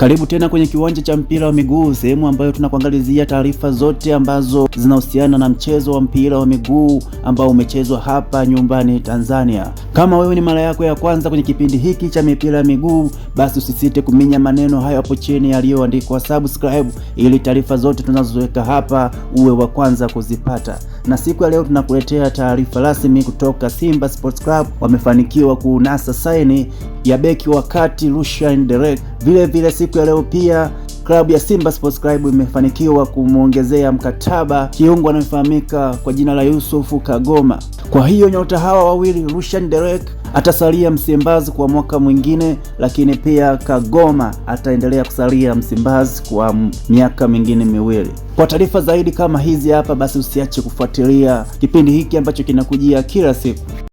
Karibu tena kwenye kiwanja cha mpira wa miguu, sehemu ambayo tunakuangalizia taarifa zote ambazo zinahusiana na mchezo wa mpira wa miguu ambao umechezwa hapa nyumbani Tanzania. Kama wewe ni mara yako ya kwanza kwenye kipindi hiki cha mipira ya miguu, basi usisite kuminya maneno hayo hapo chini yaliyoandikwa subscribe, ili taarifa zote tunazoweka hapa uwe wa kwanza kuzipata. Na siku ya leo tunakuletea taarifa rasmi kutoka Simba Sports Club. Wamefanikiwa kunasa saini ya beki wa kati Rushan Derek. Vile siku ya leo pia klabu ya Simba Sports Club imefanikiwa kumuongezea mkataba kiungo anayefahamika kwa jina la Yusufu Kagoma. Kwa hiyo nyota hawa wawili, Rushan Derek atasalia Msimbazi kwa mwaka mwingine, lakini pia Kagoma ataendelea kusalia Msimbazi kwa miaka mingine miwili. Kwa taarifa zaidi kama hizi hapa, basi usiache kufuatilia kipindi hiki ambacho kinakujia kila siku.